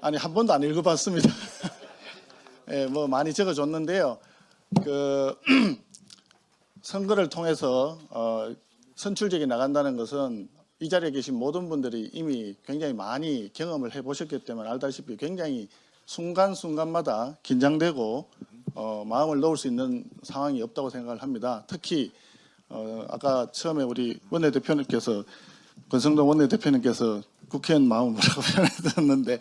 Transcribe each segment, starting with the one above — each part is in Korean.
아니, 한 번도 안 읽어봤습니다. 예, 뭐 많이 적어줬는데요. 선거를 통해서 선출직이 나간다는 것은 이 자리에 계신 모든 분들이 이미 굉장히 많이 경험을 해보셨기 때문에 알다시피 굉장히 순간순간마다 긴장되고 마음을 놓을 수 있는 상황이 없다고 생각을 합니다. 특히 아까 처음에 우리 원내대표님께서 권성동 원내대표님께서 국회의원 마음을 뭐라고 표현했는데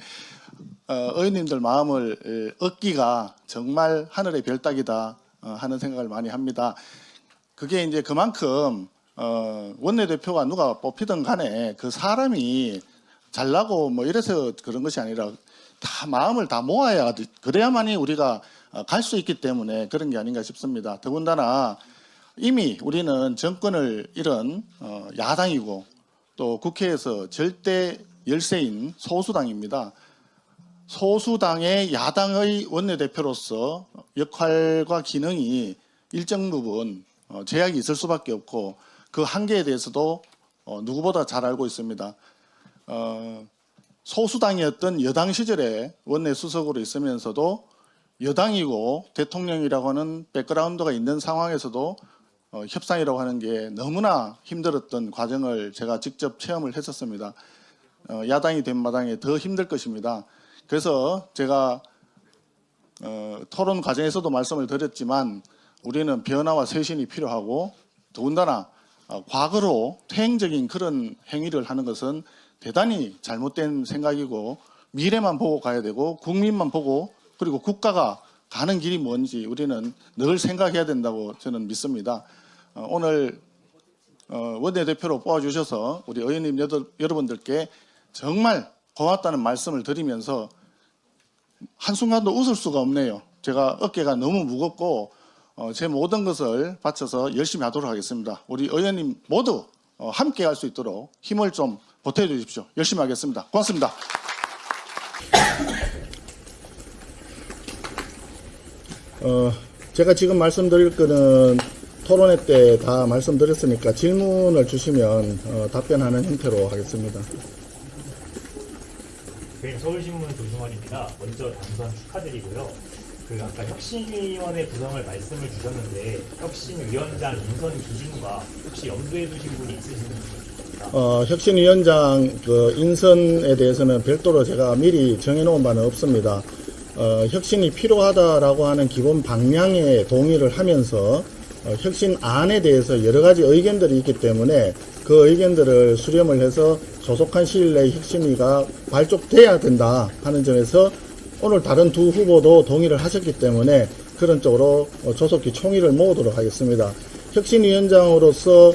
의원님들 마음을 얻기가 정말 하늘의 별 따기다 하는 생각을 많이 합니다. 그게 이제 그만큼 원내대표가 누가 뽑히든 간에 그 사람이 잘나고 뭐 이래서 그런 것이 아니라 다 마음을 다 모아야 그래야만이 우리가 갈 수 있기 때문에 그런 게 아닌가 싶습니다. 더군다나 이미 우리는 정권을 잃은 야당이고 또 국회에서 절대 열세인 소수당입니다. 소수당의 야당의 원내대표로서 역할과 기능이 일정 부분 제약이 있을 수밖에 없고 그 한계에 대해서도 누구보다 잘 알고 있습니다. 소수당이었던 여당 시절에 원내수석으로 있으면서도 여당이고 대통령이라고 하는 백그라운드가 있는 상황에서도 협상이라고 하는 게 너무나 힘들었던 과정을 제가 직접 체험을 했었습니다. 야당이 된 마당에 더 힘들 것입니다. 그래서 제가 토론 과정에서도 말씀을 드렸지만 우리는 변화와 쇄신이 필요하고 더군다나 과거로 퇴행적인 그런 행위를 하는 것은 대단히 잘못된 생각이고 미래만 보고 가야 되고 국민만 보고 그리고 국가가 가는 길이 뭔지 우리는 늘 생각해야 된다고 저는 믿습니다. 오늘 원내대표로 뽑아주셔서 우리 의원님 여러분들께 정말 고맙다는 말씀을 드리면서 한순간도 웃을 수가 없네요. 제가 어깨가 너무 무겁고 제 모든 것을 바쳐서 열심히 하도록 하겠습니다. 우리 의원님 모두 함께 할 수 있도록 힘을 좀 보태주십시오. 열심히 하겠습니다. 고맙습니다. 제가 지금 말씀드릴 거는 토론회 때 다 말씀드렸으니까 질문을 주시면 답변하는 형태로 하겠습니다. 네, 서울신문 조승원입니다. 먼저 당선 축하드리고요. 아까 혁신위원회 구성을 말씀을 주셨는데 혁신위원장 인선 기준과 혹시 염두에 두신 분이 있으신지? 혁신위원장 인선에 대해서는 별도로 제가 미리 정해놓은 바는 없습니다. 혁신이 필요하다라고 하는 기본 방향에 동의를 하면서 혁신안에 대해서 여러 가지 의견들이 있기 때문에 그 의견들을 수렴을 해서 조속한 시일 내에 혁신위가 발족돼야 된다 하는 점에서 오늘 다른 두 후보도 동의를 하셨기 때문에 그런 쪽으로 조속히 총의를 모으도록 하겠습니다. 혁신위원장으로서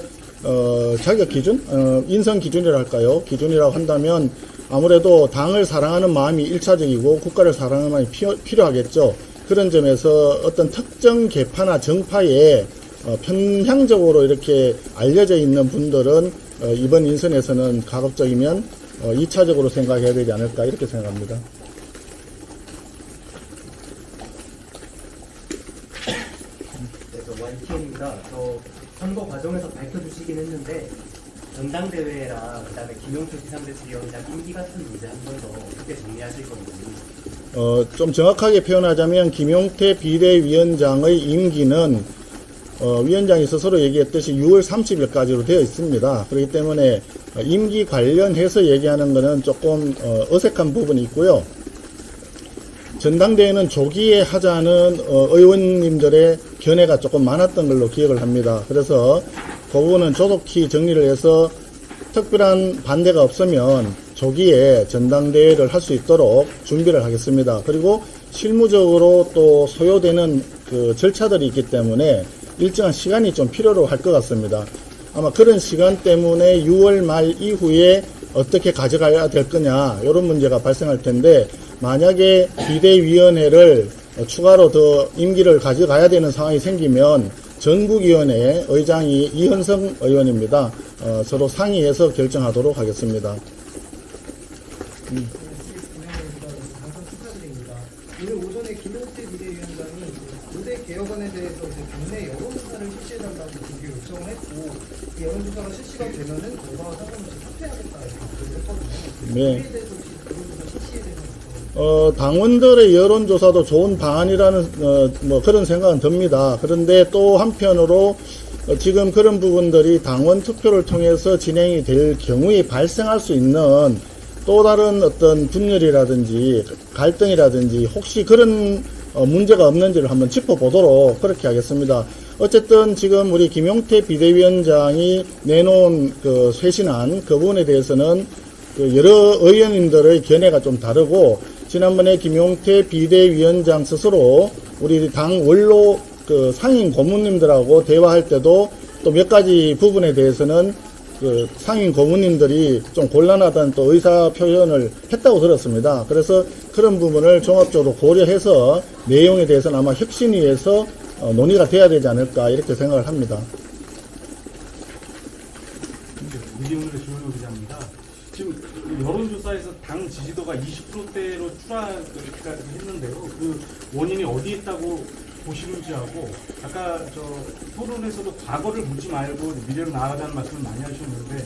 자격 기준, 인선 기준이랄까요? 기준이라고 한다면 아무래도 당을 사랑하는 마음이 1차적이고 국가를 사랑하는 마음이 필요하겠죠. 그런 점에서 어떤 특정 계파나 정파에 편향적으로 이렇게 알려져 있는 분들은 이번 인선에서는 가급적이면 2차적으로 생각해야 되지 않을까 이렇게 생각합니다. 네, 저 YTN입니다. 선거 과정에서 밝혀주시긴 했는데 전당대회랑 그다음에 김용태 비상대책위원장 임기 같은 문제 한 번 더 어떻게 정리하실 건지. 좀 정확하게 표현하자면 김용태 비대위원장의 임기는 위원장이 스스로 얘기했듯이 6월 30일까지로 되어 있습니다. 그렇기 때문에 임기 관련해서 얘기하는 것은 조금 어색한 부분이 있고요. 전당대회는 조기에 하자는 의원님들의 견해가 조금 많았던 걸로 기억을 합니다. 그래서 그 부분은 조속히 정리를 해서 특별한 반대가 없으면 조기에 전당대회를 할 수 있도록 준비를 하겠습니다. 그리고 실무적으로 또 소요되는 그 절차들이 있기 때문에 일정한 시간이 좀 필요로 할 것 같습니다. 아마 그런 시간 때문에 6월 말 이후에 어떻게 가져가야 될 거냐 이런 문제가 발생할 텐데 만약에 비대위원회를 추가로 더 임기를 가져가야 되는 상황이 생기면 전국위원회 의장이 이현성 의원입니다. 서로 상의해서 결정하도록 하겠습니다. 당선 축하드립니다. 오늘 오전에 김용태 비대위원장이 고대 개혁안에 대해서 국내 여론조사를 실시해달라고 그렇게 요청을 했고 그 여론조사가 실시가 되면은 여당과 상관없이 사퇴하겠다 이렇게 발표를 했거든요. 네. 이에 대해서 혹시 여론조사 실시에 대해서 당원들의 여론조사도 좋은 방안이라는 뭐 그런 생각은 듭니다. 그런데 또 한편으로 지금 그런 부분들이 당원 투표를 통해서 진행이 될 경우에 발생할 수 있는 또 다른 어떤 분열이라든지 갈등이라든지 혹시 그런 문제가 없는지를 한번 짚어보도록 그렇게 하겠습니다. 어쨌든 지금 우리 김용태 비대위원장이 내놓은 그 쇄신안 그 부분에 대해서는 그 여러 의원님들의 견해가 좀 다르고 지난번에 김용태 비대위원장 스스로 우리 당 원로 그 상임 고문님들하고 대화할 때도 또 몇 가지 부분에 대해서는 그 상임 고문님들이 좀 곤란하다는 또 의사 표현을 했다고 들었습니다. 그래서 그런 부분을 종합적으로 고려해서 내용에 대해서는 아마 혁신위에서 논의가 돼야 되지 않을까 이렇게 생각을 합니다. 미디어오늘의 조현우 기자입니다. 지금 여론조사에서 당 지지도가 20%대로 추락을 했는데요. 그 원인이 어디에 있다고 보시는지하고 아까 저 토론에서도 과거를 묻지 말고 미래로 나아가자는 말씀을 많이 하셨는데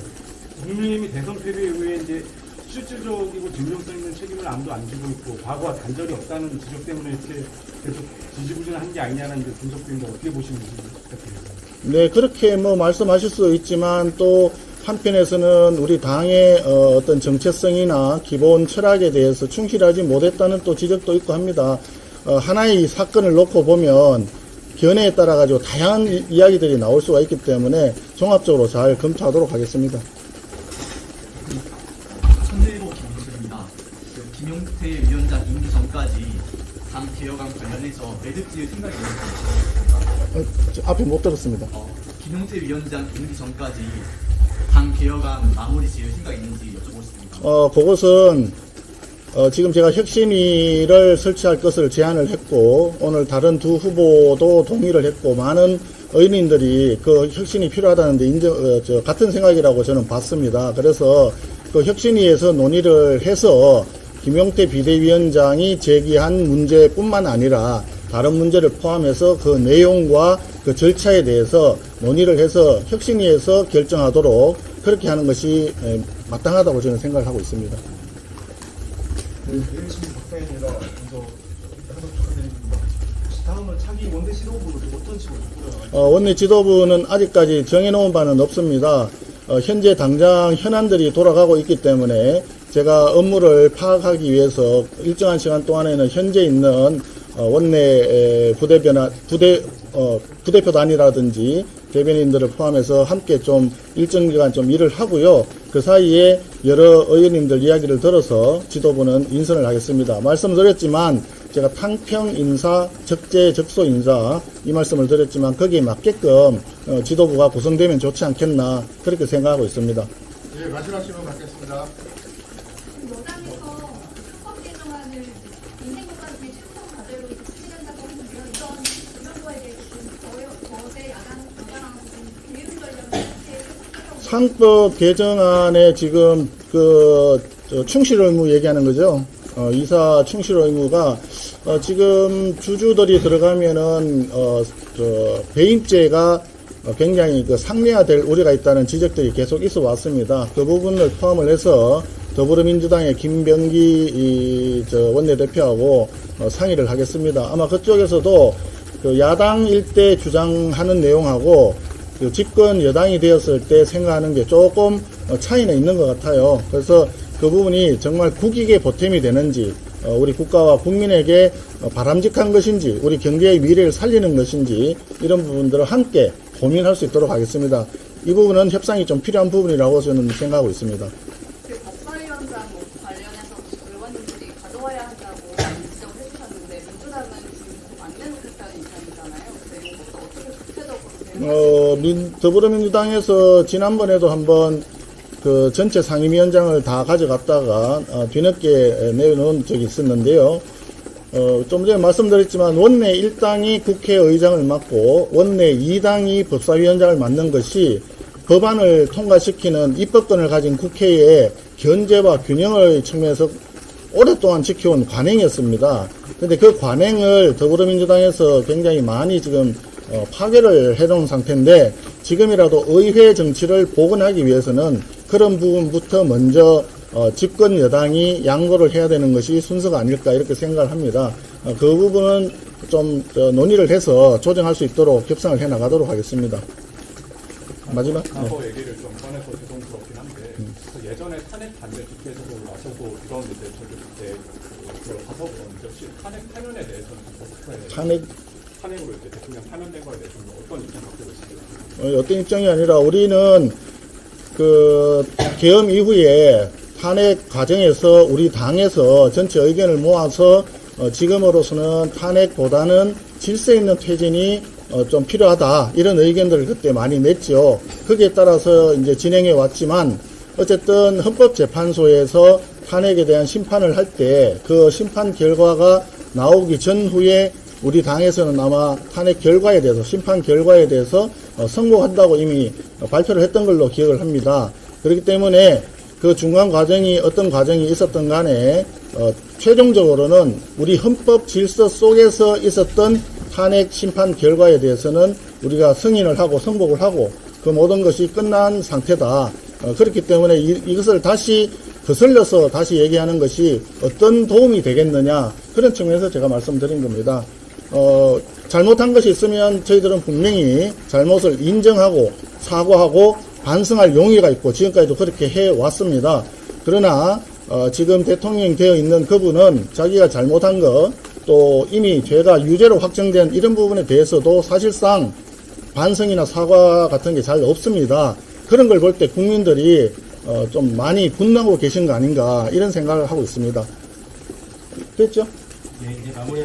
국민의힘이 대선 패배에 의해 이제 실질적이고 증명성 있는 책임을 아무도 안 지고 있고 과거와 단절이 없다는 지적 때문에 이렇게 계속 지지부진한 게 아니냐는 이제 분석되는데 어떻게 보시는지 부탁드립니다. 네, 그렇게 뭐 말씀하실 수 있지만 또 한편에서는 우리 당의 어떤 정체성이나 기본 철학에 대해서 충실하지 못했다는 또 지적도 있고 합니다. 하나의 사건을 놓고 보면 견해에 따라 가지고 다양한 이야기들이 나올 수가 있기 때문에 종합적으로 잘 검토하도록 하겠습니다. 천일보 김은수입니다. 김용태 위원장 임기 전까지 당 개혁안 관련해서 매듭 지을 생각이 있는지 앞에 못 들었습니다. 김용태 위원장 임기 전까지 당 개혁안 마무리 지을 생각이 있는지 여쭤보겠습니다. 그것은 지금 제가 혁신위를 설치할 것을 제안을 했고 오늘 다른 두 후보도 동의를 했고 많은 의원님들이 그 혁신이 필요하다는데 같은 생각이라고 저는 봤습니다. 그래서 그 혁신위에서 논의를 해서 김용태 비대위원장이 제기한 문제뿐만 아니라 다른 문제를 포함해서 그 내용과 그 절차에 대해서 논의를 해서 혁신위에서 결정하도록 그렇게 하는 것이 마땅하다고 저는 생각을 하고 있습니다. 열심히 박사님이라 먼저 항상 축하드립니다. 다음은 차기 원내 지도부는 어떤 식으로 꾸려나갈까요? 원내 지도부는 아직까지 정해놓은 바는 없습니다. 현재 당장 현안들이 돌아가고 있기 때문에 제가 업무를 파악하기 위해서 일정한 시간 동안에는 현재 있는 원내 부대표단이라든지 대변인들을 포함해서 함께 좀 일정 기간 좀 일을 하고요. 그 사이에 여러 의원님들 이야기를 들어서 지도부는 인선을 하겠습니다. 말씀드렸지만 제가 탕평 인사, 적재 적소 인사 이 말씀을 드렸지만 거기에 맞게끔 지도부가 구성되면 좋지 않겠나 그렇게 생각하고 있습니다. 네, 마지막 질문 받겠습니다. 여당에서 헌법 개정안을 인생국가주의 최우선 과제로 추진한다고 하는데요. 이런 거에 대해서 거대 야당 여당하고 좀 대응 전략을 어떻게 상법 개정안에 지금 충실 의무 얘기하는 거죠. 이사 충실 의무가 지금 주주들이 들어가면은 배임죄가 굉장히 상례화될 우려가 있다는 지적들이 계속 있어 왔습니다. 그 부분을 포함을 해서 더불어민주당의 김병기 원내대표하고 상의를 하겠습니다. 아마 그쪽에서도 그 야당 일대 주장하는 내용하고 그 집권 여당이 되었을 때 생각하는 게 조금 차이는 있는 것 같아요. 그래서 그 부분이 정말 국익에 보탬이 되는지 우리 국가와 국민에게 바람직한 것인지 우리 경제의 미래를 살리는 것인지 이런 부분들을 함께 고민할 수 있도록 하겠습니다. 이 부분은 협상이 좀 필요한 부분이라고 저는 생각하고 있습니다. 법사위원장 관련해서 의원님들이 가져와야 한다고 지적을 해주셨는데 민주당은 지금 안 내놓겠다는 입장이잖아요. 그래서 이것도 어떻게 구체적으로 더불어민주당에서 지난번에도 한번 그 전체 상임위원장을 다 가져갔다가 뒤늦게 내놓은 적이 있었는데요. 좀 전에 말씀드렸지만 원내 1당이 국회의장을 맡고 원내 2당이 법사위원장을 맡는 것이 법안을 통과시키는 입법권을 가진 국회의 견제와 균형의 측면에서 오랫동안 지켜온 관행이었습니다. 그런데 그 관행을 더불어민주당에서 굉장히 많이 지금 파괴를 해놓은 상태인데 지금이라도 의회 정치를 복원하기 위해서는 그런 부분부터 먼저 집권 여당이 양보를 해야 되는 것이 순서가 아닐까 이렇게 생각을 합니다. 그 부분은 좀 논의를 해서 조정할 수 있도록 협상을 해 나가도록 하겠습니다. 마지막. 과거 얘기를 좀 꺼내서 죄송스럽긴 한데 그 예전에 탄핵 반대 집회에서도 나서고 이러는데 저기 그때 들어가서 그런데 혹시 탄핵 파면에 대해서는 어떻게 탄핵으로 이제 대통령 파면된 거에 대해서는 어떤 입장 갖고 계시나요? 어떤 입장이 아니라 우리는 그 계엄 이후에 탄핵 과정에서 우리 당에서 전체 의견을 모아서 지금으로서는 탄핵보다는 질서 있는 퇴진이 좀 필요하다 이런 의견들을 그때 많이 냈죠. 거기에 따라서 이제 진행해 왔지만 어쨌든 헌법재판소에서 탄핵에 대한 심판을 할 때 그 심판 결과가 나오기 전후에 우리 당에서는 아마 탄핵 결과에 대해서 심판 결과에 대해서 선고한다고 이미 발표를 했던 걸로 기억을 합니다. 그렇기 때문에 그 중간 과정이 어떤 과정이 있었던 간에 최종적으로는 우리 헌법 질서 속에서 있었던 탄핵 심판 결과에 대해서는 우리가 승인을 하고 선복을 하고 그 모든 것이 끝난 상태다. 그렇기 때문에 이것을 다시 거슬려서 다시 얘기하는 것이 어떤 도움이 되겠느냐 그런 측면에서 제가 말씀드린 겁니다. 잘못한 것이 있으면 저희들은 분명히 잘못을 인정하고 사과하고 반성할 용의가 있고 지금까지도 그렇게 해왔습니다. 그러나 지금 대통령이 되어 있는 그분은 자기가 잘못한 것 또 이미 죄가 유죄로 확정된 이런 부분에 대해서도 사실상 반성이나 사과 같은 게 잘 없습니다. 그런 걸 볼 때 국민들이 좀 많이 분노하고 계신 거 아닌가 이런 생각을 하고 있습니다. 됐죠? 네, 이제 마무리.